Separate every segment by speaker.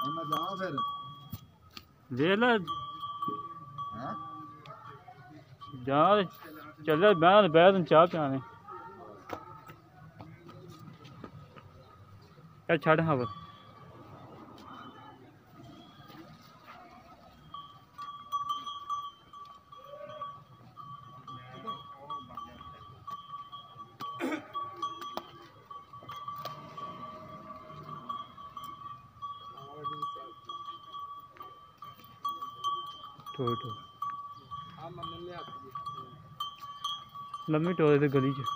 Speaker 1: मैं जाऊँ फिर
Speaker 2: देख ला
Speaker 1: हाँ
Speaker 2: जा चल बह तुम चाह पियाने चल छड़ हाँ बस टोए टोए लम्मी टोए ते गली च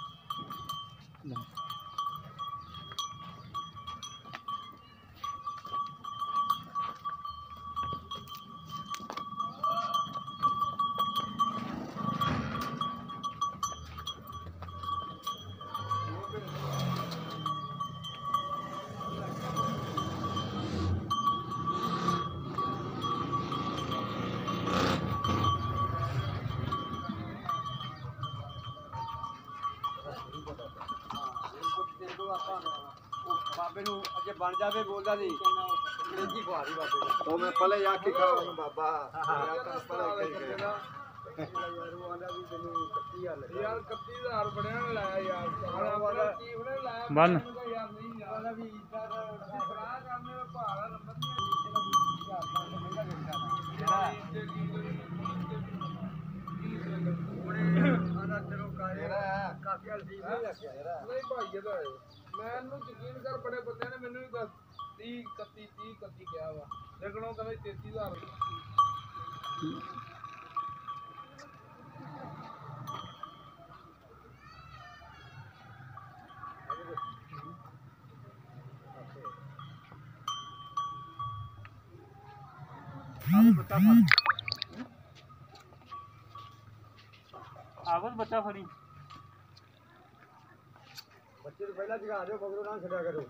Speaker 3: बाबे नूं अगे बन जावे बोलदा सी अंग्रेजी खुआरी बाबे नूं
Speaker 1: तो मैं पहले या के खाओ बाबा
Speaker 3: यार वो आंदा भी तैनूं 31000 यार 31000 बड़िया ने लाया यार सारा वाला चीफ ने लाया
Speaker 2: बन
Speaker 3: यार नहीं वाला भी इधर बड़ा करने में भाड़ा नंबर नहीं है महंगा देखदा आना तेरो काफी हाल ठीक नहीं रखिया यार नहीं भाई ਇਹਦਾ ਮੈਨੂੰ ਯਕੀਨ ਕਰ ਬੜੇ ਬੰਦੇ ਨੇ ਮੈਨੂੰ ਵੀ ਦੱਸ 30 31 ਕਿਹਾ ਵਾ ਲੇਕਿਨ ਉਹ ਕਹਿੰਦੇ 33000
Speaker 2: आवाज बच्चा फड़ी
Speaker 3: बच्चे तो पहला दिखा दो बगरो ना छड़ा करो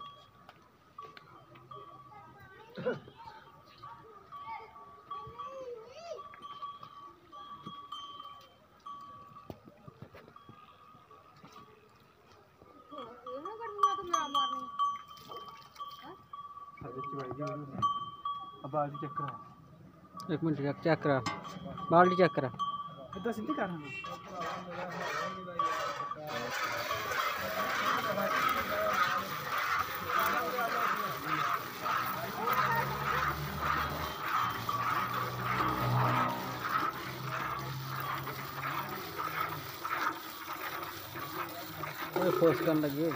Speaker 2: एक मिनट चेक करा बाल्टी चेक करा
Speaker 3: इधर सीधी कर
Speaker 2: फोर्स करने लगे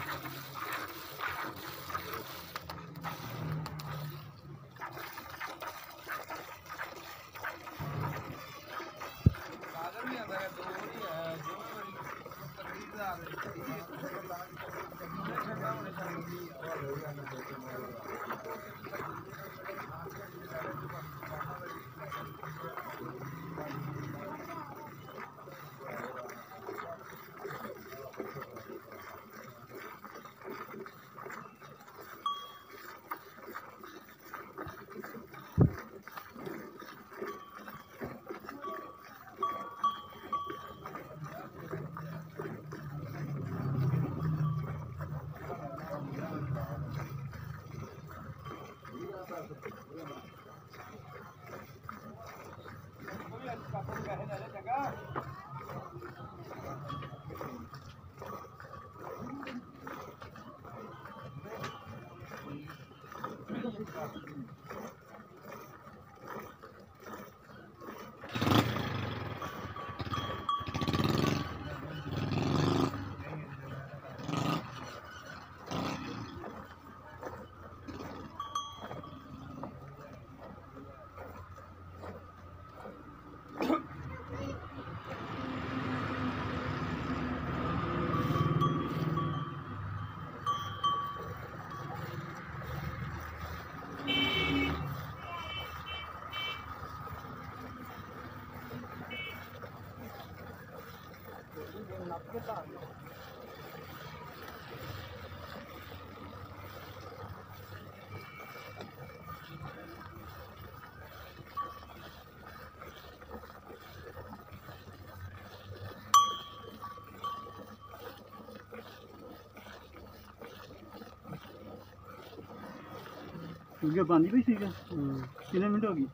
Speaker 2: क्योंकि बांधी भी ठीक है। कितने मिनट होगी?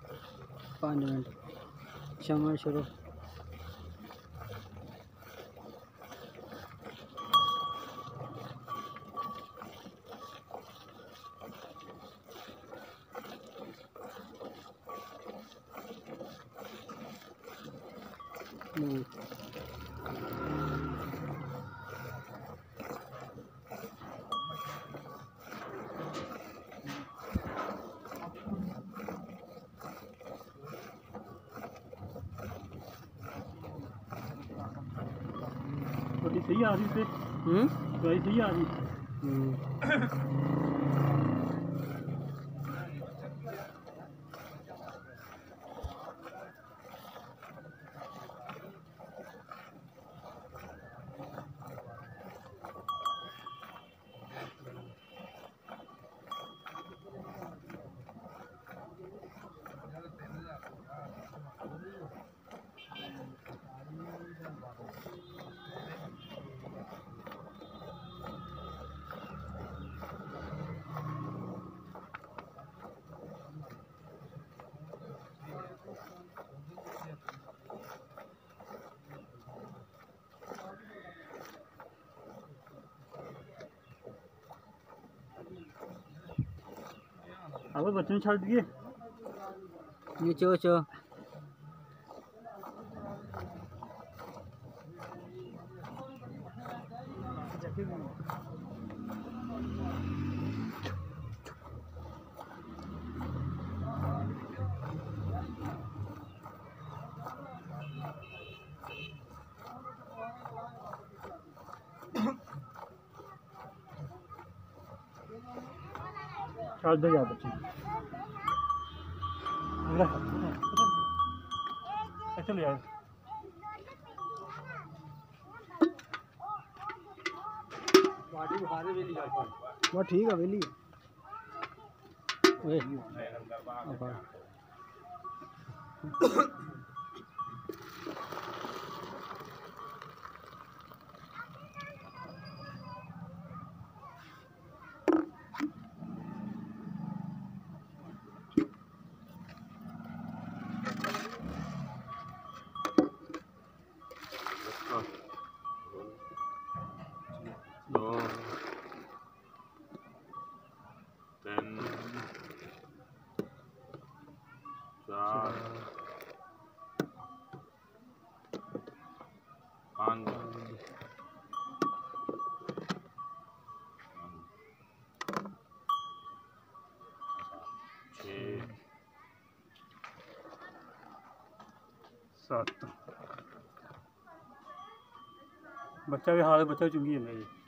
Speaker 2: 5 मिनट। चमन शुरू। थोड़ी सही आ रही से। थोड़ी सही आ रही। अब बच्चों छाड़ दिए नीचे चो छाड़ दे यार बच्चे चलो यार वो ठीक है वेली बच्चा भी हाल बच्चा चुंगी है।